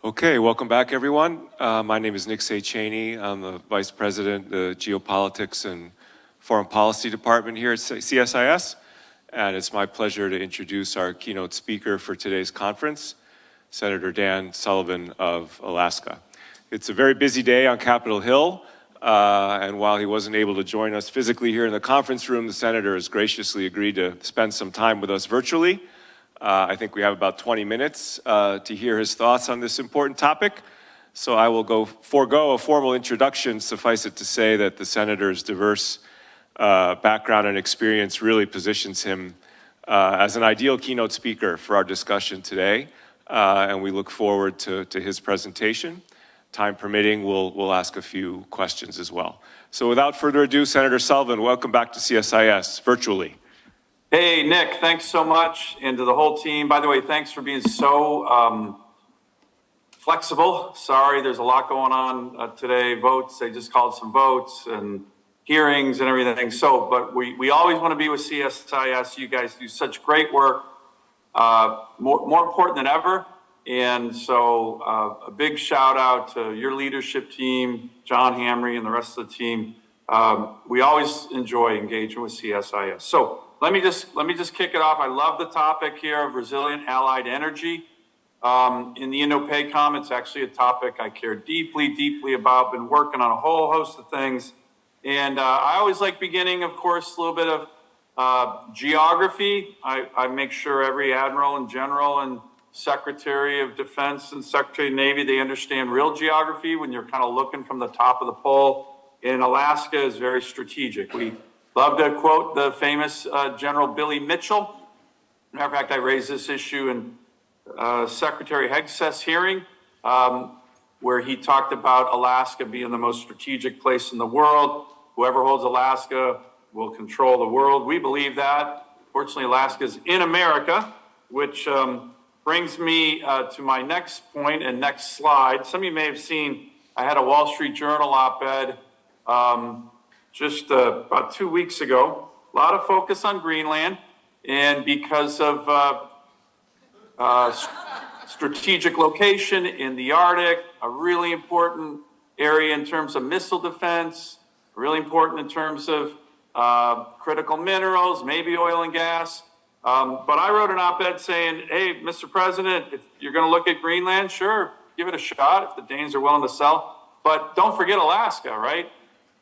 Okay, welcome back, everyone. My name is Nick Cheney. I'm the Vice President, the Geopolitics and Foreign Policy Department here at CSIS, and it's my pleasure to introduce our keynote speaker for today's conference, Senator Dan Sullivan of Alaska. It's a very busy day on Capitol Hill, and while he wasn't able to join us physically here in the conference room, the Senator has graciously agreed to spend some time with us virtually. I think we have about 20 minutes to hear his thoughts on this important topic. So I will forego a formal introduction. Suffice it to say that the Senator's diverse background and experience really positions him as an ideal keynote speaker for our discussion today. And we look forward to his presentation. Time permitting, we'll ask a few questions as well. So without further ado, Senator Sullivan, welcome back to CSIS virtually. Hey, Nick, thanks so much, and to the whole team. By the way, thanks for being so flexible. Sorry, there's a lot going on today. Votes, they just called some votes and hearings and everything. So, but we always want to be with CSIS. You guys do such great work, more important than ever. And so a big shout out to your leadership team, John Hamry and the rest of the team. We always enjoy engaging with CSIS. So let me just kick it off. I love the topic here of resilient allied energy. In the Indo-PACOM, it's actually a topic I care deeply about. Been working on a whole host of things. And I always like beginning, of course, a little bit of geography. I make sure every admiral and general and Secretary of Defense and Secretary of Navy, they understand real geography when you're kind of looking from the top of the pole. In Alaska is very strategic. We love to quote the famous General Billy Mitchell. Matter of fact, I raised this issue in Secretary Hegseth's hearing, where he talked about Alaska being the most strategic place in the world. Whoever holds Alaska will control the world. We believe that. Fortunately, Alaska is in America, which brings me to my next point and next slide. Some of you may have seen, I had a Wall Street Journal op-ed just about 2 weeks ago. A lot of focus on Greenland, and because of strategic location in the Arctic, a really important area in terms of missile defense, really important in terms of critical minerals, maybe oil and gas. But I wrote an op-ed saying, hey, Mr. President, if you're going to look at Greenland, sure, give it a shot if the Danes are willing to sell. But don't forget Alaska, right?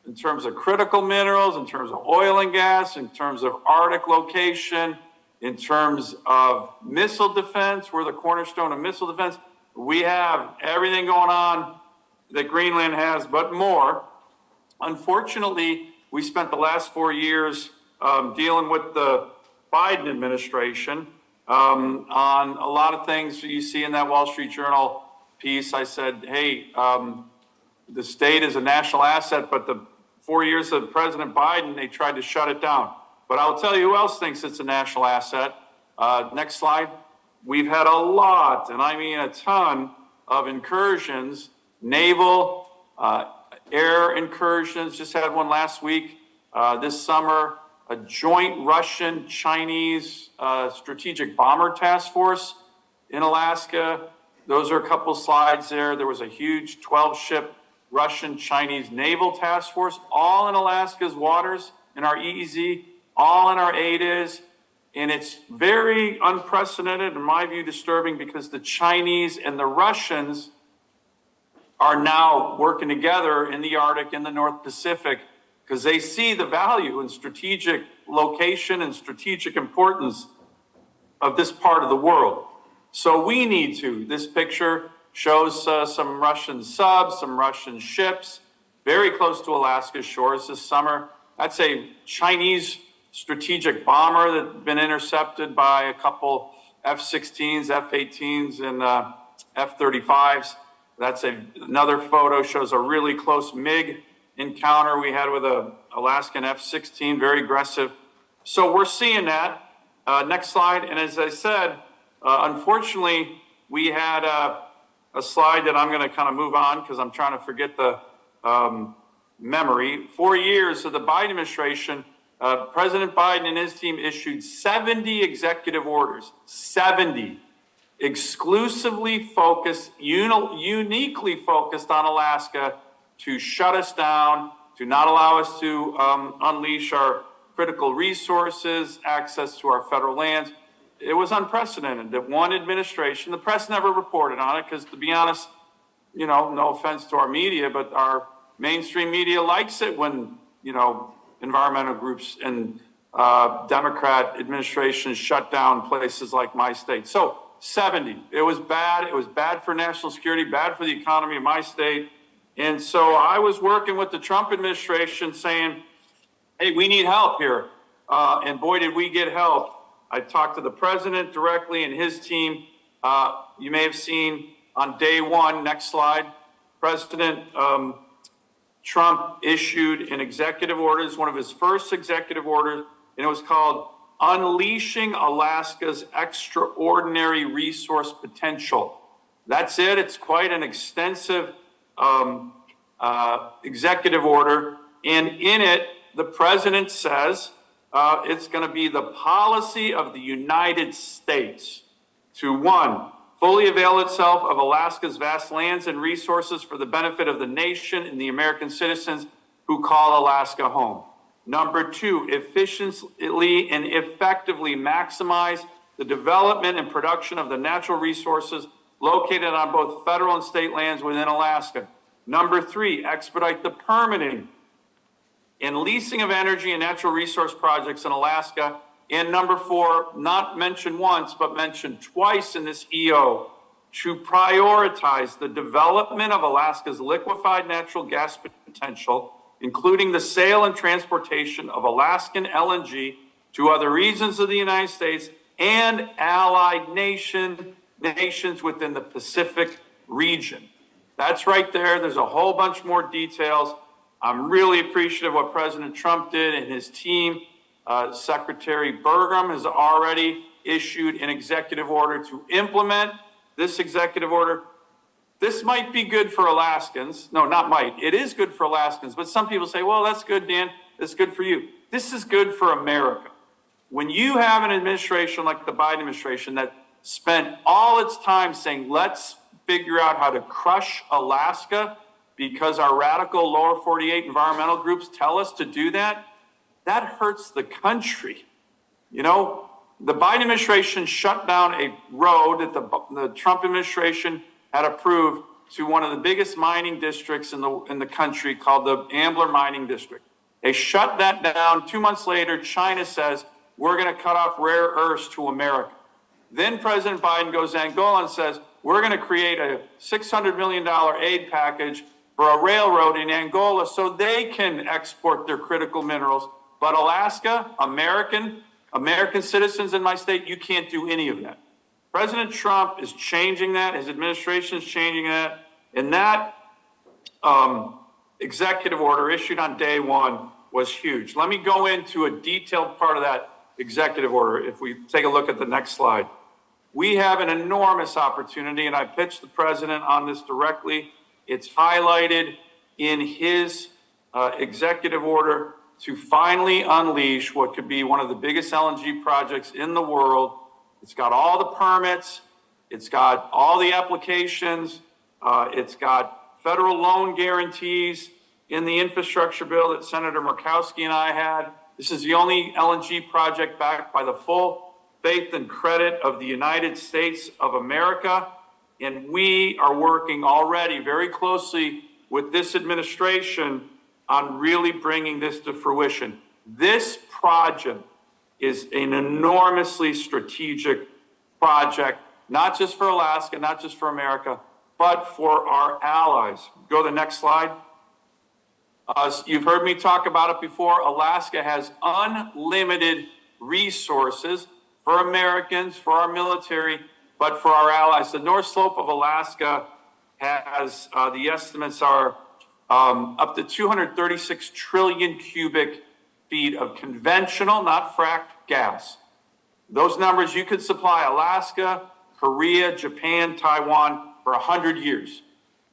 In terms of critical minerals, in terms of oil and gas, in terms of Arctic location, in terms of missile defense, we're the cornerstone of missile defense. We have everything going on that Greenland has, but more. Unfortunately, we spent the last 4 years dealing with the Biden administration on a lot of things you see in that Wall Street Journal piece. I said, hey, the state is a national asset, but the 4 years of President Biden, they tried to shut it down. But I'll tell you who else thinks it's a national asset. Next slide. We've had a lot, and I mean a ton, of incursions, naval, air incursions. Just had one last week. This summer, a joint Russian-Chinese strategic bomber task force in Alaska. Those are a couple slides there. There was a huge 12-ship Russian-Chinese naval task force, all in Alaska's waters, in our EEZ, all in our ADIZ. And it's very unprecedented, in my view, disturbing, because the Chinese and the Russians are now working together in the Arctic, in the North Pacific, because they see the value in strategic location and strategic importance of this part of the world. So we need to. This picture shows some Russian subs, some Russian ships, very close to Alaska's shores this summer. That's a Chinese strategic bomber that's been intercepted by a couple F-16s, F-18s, and F-35s. That's another photo, shows a really close MiG encounter we had with a Alaskan F-16, very aggressive. So we're seeing that. Next slide. And as I said, unfortunately, we had a slide that I'm going to kind of move on because I'm trying to forget the memory. 4 years of the Biden administration, President Biden and his team issued 70 executive orders, 70 exclusively focused, uniquely focused on Alaska to shut us down, to not allow us to unleash our critical resources, access to our federal lands. It was unprecedented that one administration, the press never reported on it because, to be honest, you know, no offense to our media, but our mainstream media likes it when, you know, environmental groups and Democrat administrations shut down places like my state. So 70, it was bad. It was bad for national security, bad for the economy of my state. And so I was working with the Trump administration saying, hey, we need help here. And boy, did we get help. I talked to the president directly and his team. You may have seen on day one, next slide, President Trump issued an executive order. It's one of his first executive orders, and it was called Unleashing Alaska's Extraordinary Resource Potential. That's it. It's quite an extensive executive order. And in it, the president says it's going to be the policy of the United States to, one, fully avail itself of Alaska's vast lands and resources for the benefit of the nation and the American citizens who call Alaska home. Number two, efficiently and effectively maximize the development and production of the natural resources located on both federal and state lands within Alaska. Number three, expedite the permitting and leasing of energy and natural resource projects in Alaska. And number four, not mentioned once, but mentioned twice in this EO, to prioritize the development of Alaska's liquefied natural gas potential, including the sale and transportation of Alaskan LNG to other regions of the United States and allied nations within the Pacific region. That's right there. There's a whole bunch more details. I'm really appreciative of what President Trump did and his team. Secretary Burgum has already issued an executive order to implement this executive order. This might be good for Alaskans. No, not might. It is good for Alaskans. But some people say, well, that's good, Dan. That's good for you. This is good for America. When you have an administration like the Biden administration that spent all its time saying, let's figure out how to crush Alaska because our radical lower 48 environmental groups tell us to do that, that hurts the country. You know, the Biden administration shut down a road that the Trump administration had approved to one of the biggest mining districts in the country called the Ambler Mining District. They shut that down. 2 months later, China says, we're going to cut off rare earths to America. Then President Biden goes to Angola and says, we're going to create a $600 million aid package for a railroad in Angola so they can export their critical minerals. But Alaska, American citizens in my state, you can't do any of that. President Trump is changing that. His administration is changing that. And that executive order issued on day one was huge. Let me go into a detailed part of that executive order. If we take a look at the next slide. We have an enormous opportunity, and I pitched the president on this directly. It's highlighted in his executive order to finally unleash what could be one of the biggest LNG projects in the world. It's got all the permits. It's got all the applications. It's got federal loan guarantees in the infrastructure bill that Senator Murkowski and I had. This is the only LNG project backed by the full faith and credit of the United States of America. And we are working already very closely with this administration on really bringing this to fruition. This project is an enormously strategic project, not just for Alaska, not just for America, but for our allies. Go to the next slide. You've heard me talk about it before. Alaska has unlimited resources for Americans, for our military, but for our allies. The North Slope of Alaska has, the estimates are up to 236 trillion cubic feet of conventional, not fracked gas. Those numbers, you could supply Alaska, Korea, Japan, Taiwan for 100 years.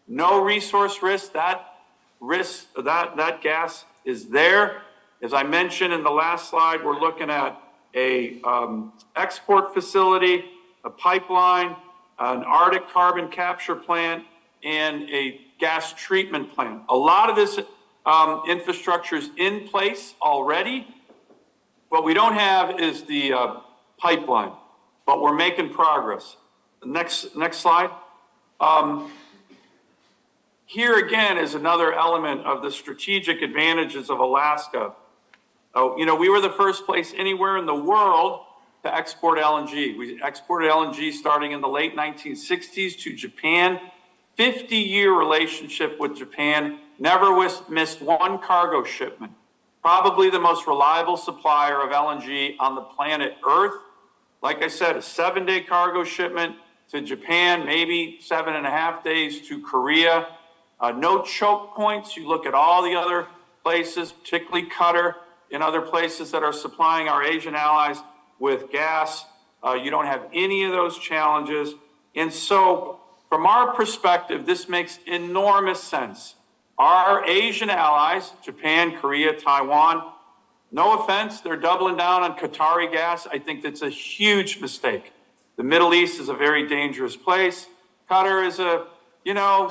No resource risk. That gas is there. As I mentioned in the last slide, we're looking at a export facility, a pipeline, an Arctic carbon capture plant, and a gas treatment plant. A lot of this infrastructure is in place already. What we don't have is the pipeline, but we're making progress. Next slide. Here again is another element of the strategic advantages of Alaska. We were the first place anywhere in the world to export LNG. We exported LNG starting in the late 1960s to Japan. 50-year relationship with Japan, never missed one cargo shipment. Probably the most reliable supplier of LNG on the planet Earth. Like I said, a 7-day cargo shipment to Japan, maybe 7.5 days to Korea. No choke points. You look at all the other places, particularly Qatar and other places that are supplying our Asian allies with gas. You don't have any of those challenges. And so, from our perspective, this makes enormous sense. Our Asian allies, Japan, Korea, Taiwan, no offense, they're doubling down on Qatari gas. I think that's a huge mistake. The Middle East is a very dangerous place. Qatar is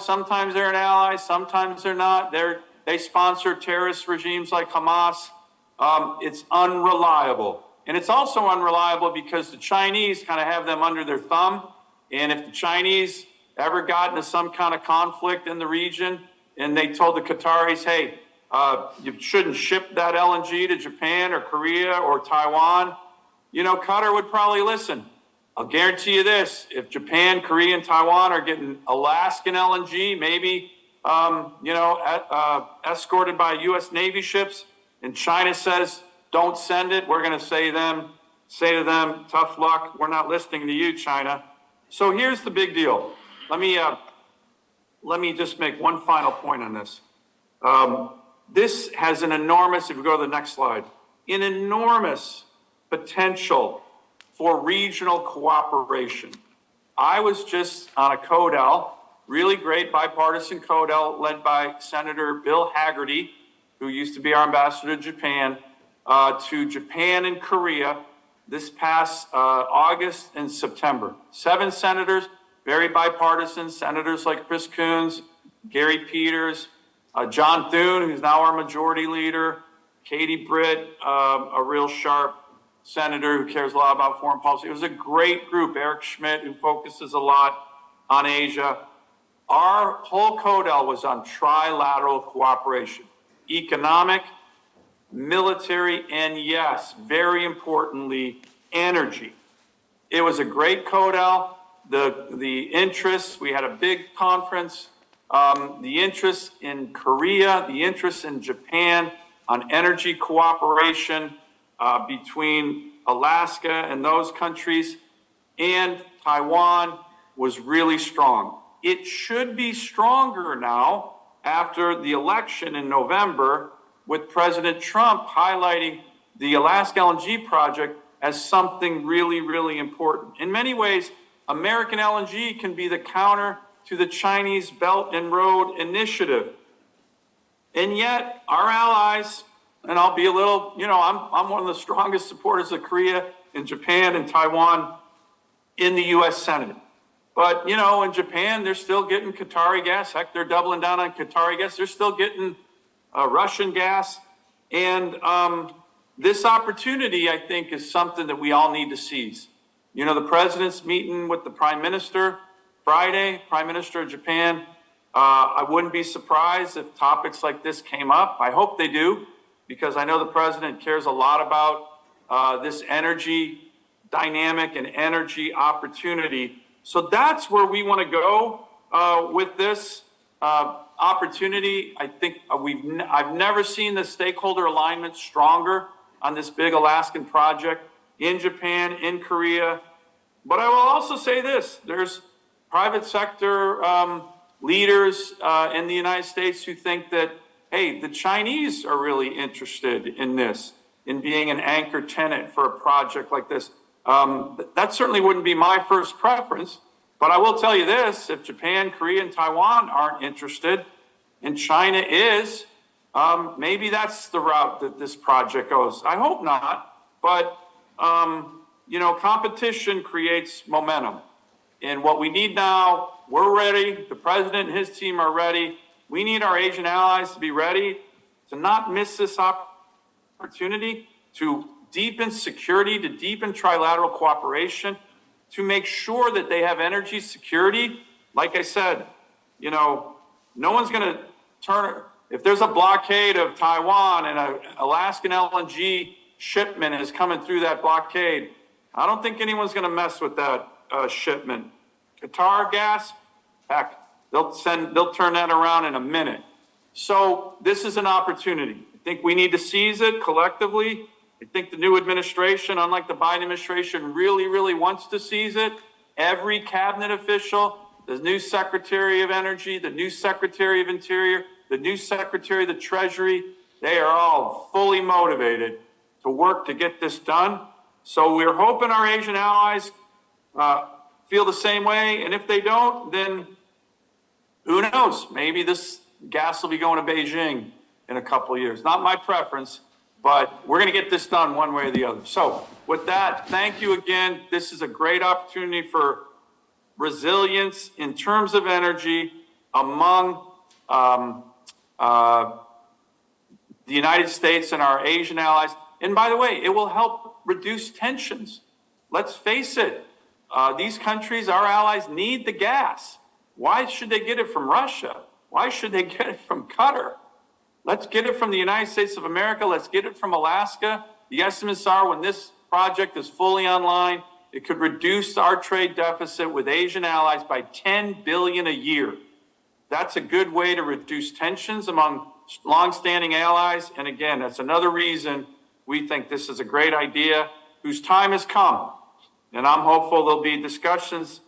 sometimes they're an ally, sometimes they're not. They sponsor terrorist regimes like Hamas. It's unreliable. And it's also unreliable because the Chinese kind of have them under their thumb. And if the Chinese ever got into some kind of conflict in the region and they told the Qataris, hey, you shouldn't ship that LNG to Japan or Korea or Taiwan, Qatar would probably listen. I'll guarantee you this, if Japan, Korea, and Taiwan are getting Alaskan LNG, maybe, escorted by U.S. Navy ships, and China says, don't send it, we're going to say to them, tough luck, we're not listening to you, China. So here's the big deal. Let me just make one final point on this. This has an enormous, if we go to the next slide, an enormous potential for regional cooperation. I was just on a CODEL, really great bipartisan CODEL led by Senator Bill Hagerty, who used to be our ambassador to Japan and Korea this past August and September. 7 senators, very bipartisan, senators like Chris Coons, Gary Peters, John Thune, who's now our majority leader, Katie Britt, a real sharp senator who cares a lot about foreign policy. It was a great group. Eric Schmidt, who focuses a lot on Asia. Our whole CODEL was on trilateral cooperation, economic, military, and yes, very importantly, energy. It was a great CODEL. The interests, we had a big conference, the interests in Korea, the interests in Japan on energy cooperation between Alaska and those countries and Taiwan was really strong. It should be stronger now after the election in November, with President Trump highlighting the Alaska LNG project as something really, really important. In many ways, American LNG can be the counter to the Chinese Belt and Road Initiative. And yet, our allies, and I'll be a little, I'm one of the strongest supporters of Korea and Japan and Taiwan in the U.S. Senate. But, in Japan, they're still getting Qatari gas. Heck, they're doubling down on Qatari gas. They're still getting Russian gas. And this opportunity, I think, is something that we all need to seize. The president's meeting with the prime minister Friday, prime minister of Japan. I wouldn't be surprised if topics like this came up. I hope they do, because I know the president cares a lot about this energy dynamic and energy opportunity. So that's where we want to go with this opportunity. I think I've never seen the stakeholder alignment stronger on this big Alaskan project in Japan, in Korea. But I will also say this, there's private sector leaders in the United States who think that, hey, the Chinese are really interested in this, in being an anchor tenant for a project like this. That certainly wouldn't be my first preference, but I will tell you this, if Japan, Korea, and Taiwan aren't interested, and China is, maybe that's the route that this project goes. I hope not, but competition creates momentum. And what we need now, we're ready. The president and his team are ready. We need our Asian allies to be ready to not miss this opportunity to deepen security, to deepen trilateral cooperation, to make sure that they have energy security. Like I said, no one's going to turn, if there's a blockade of Taiwan and an Alaskan LNG shipment is coming through that blockade, I don't think anyone's going to mess with that shipment. Qatar gas, heck, they'll turn that around in a minute. So this is an opportunity. I think we need to seize it collectively. I think the new administration, unlike the Biden administration, really, really wants to seize it. Every cabinet official, the new Secretary of Energy, the new Secretary of Interior, the new Secretary of the Treasury, they are all fully motivated to work to get this done. So we're hoping our Asian allies feel the same way. And if they don't, then who knows? Maybe this gas will be going to Beijing in a couple of years. Not my preference, but we're going to get this done one way or the other. So with that, thank you again. This is a great opportunity for resilience in terms of energy among the United States and our Asian allies. And by the way, it will help reduce tensions. Let's face it, these countries, our allies, need the gas. Why should they get it from Russia? Why should they get it from Qatar? Let's get it from the United States of America. Let's get it from Alaska. The estimates are when this project is fully online, it could reduce our trade deficit with Asian allies by $10 billion a year. That's a good way to reduce tensions among longstanding allies. And again, that's another reason we think this is a great idea whose time has come. And I'm hopeful there'll be discussions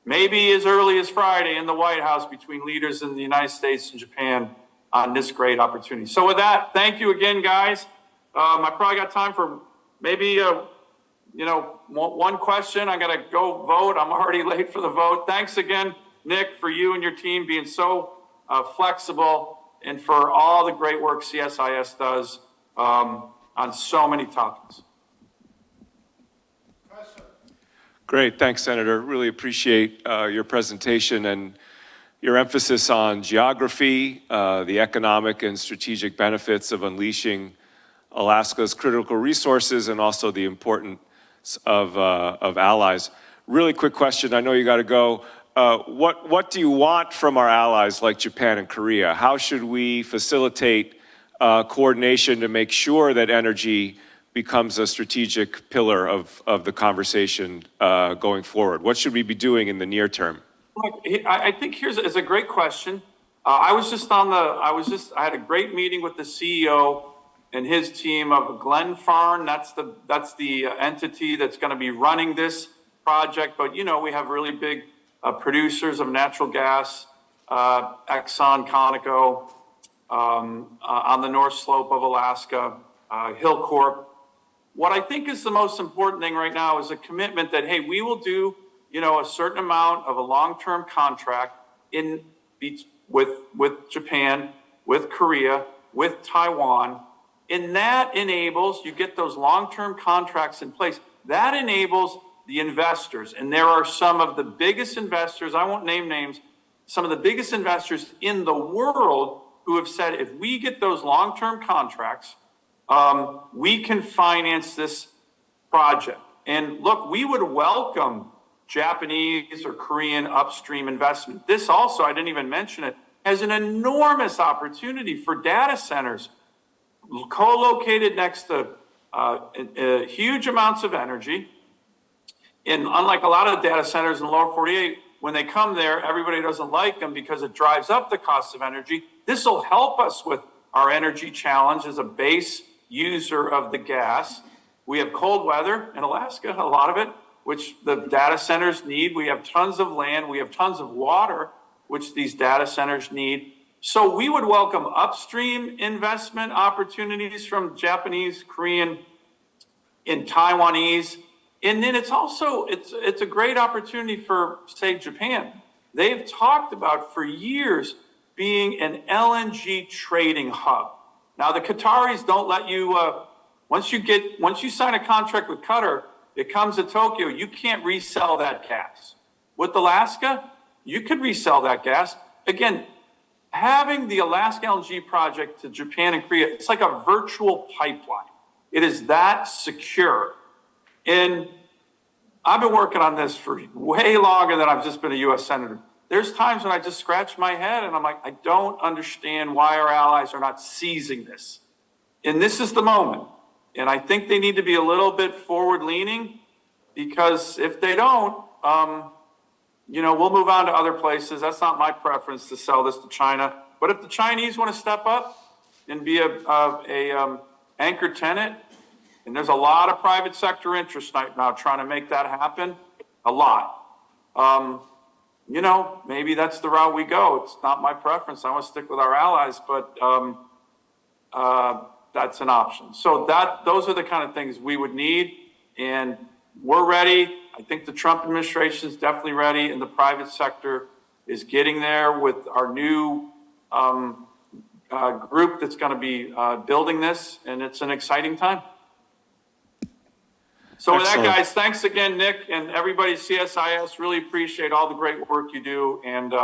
maybe as early as Friday in the White House between leaders in the United States and Japan on this great opportunity. So with that, thank you again, guys. I probably got time for maybe, one question. I got to go vote. I'm already late for the vote. Thanks again, Nick, for you and your team being so flexible and for all the great work CSIS does on so many topics. Great, thanks, Senator. Really appreciate your presentation and your emphasis on geography, the economic and strategic benefits of unleashing Alaska's critical resources, and also the importance of allies. Really quick question, I know you got to go. What do you want from our allies like Japan and Korea? How should we facilitate coordination to make sure that energy becomes a strategic pillar of the conversation going forward? What should we be doing in the near term? Look, I think it's a great question. I had a great meeting with the CEO and his team of Glenfarne. That's the entity that's going to be running this project. But we have really big producers of natural gas, Exxon, Conoco, on the north slope of Alaska, Hillcorp. What I think is the most important thing right now is a commitment that, hey, we will do, a certain amount of a long-term contract with Japan, with Korea, with Taiwan. And that enables, you get those long-term contracts in place. That enables the investors. And there are some of the biggest investors, I won't name names, some of the biggest investors in the world who have said, if we get those long-term contracts, we can finance this project. And look, we would welcome Japanese or Korean upstream investment. This also, I didn't even mention it, has an enormous opportunity for data centers co-located next to huge amounts of energy. And unlike a lot of data centers in the lower 48, when they come there, everybody doesn't like them because it drives up the cost of energy. This will help us with our energy challenge as a base user of the gas. We have cold weather in Alaska, a lot of it, which the data centers need. We have tons of land. We have tons of water, which these data centers need. So we would welcome upstream investment opportunities from Japanese, Korean, and Taiwanese. And then it's also, it's a great opportunity for, say, Japan. They've talked about for years being an LNG trading hub. Now, the Qataris don't let you, once you sign a contract with Qatar, it comes to Tokyo, you can't resell that gas. with Alaska, you could resell that gas. Again, having the Alaska LNG project to Japan and Korea, it's like a virtual pipeline. It is that secure. And I've been working on this for way longer than I've just been a U.S. Senator. There's times when I just scratch my head and I'm like, I don't understand why our allies are not seizing this. And this is the moment. And I think they need to be a little bit forward-leaning, because if they don't, we'll move on to other places. That's not my preference to sell this to China. But if the Chinese want to step up and be a anchor tenant, and there's a lot of private sector interest right now trying to make that happen, a lot. Maybe that's the route we go. It's not my preference. I want to stick with our allies, but that's an option. So those are the kind of things we would need, and we're ready. I think the Trump administration is definitely ready, and the private sector is getting there with our new group that's going to be building this, and it's an exciting time. So with that, Excellent. guys, thanks again, Nick, and everybody at CSIS. Really appreciate all the great work you do. And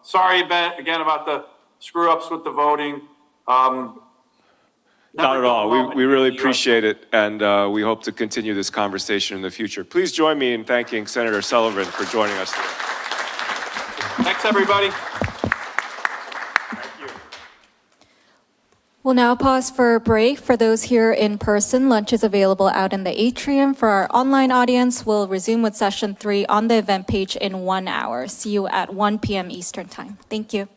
sorry again about the screw-ups with the voting. Not at all. We really appreciate it, and we hope to continue this conversation in the future. Please join me in thanking Senator Sullivan for joining us today. Thanks, everybody. We'll now pause for a break. For those here in person, lunch is available out in the atrium. For our online audience, we'll resume with session 3 on the event page in 1 hour. See you at 1 p.m. Eastern Time. Thank you.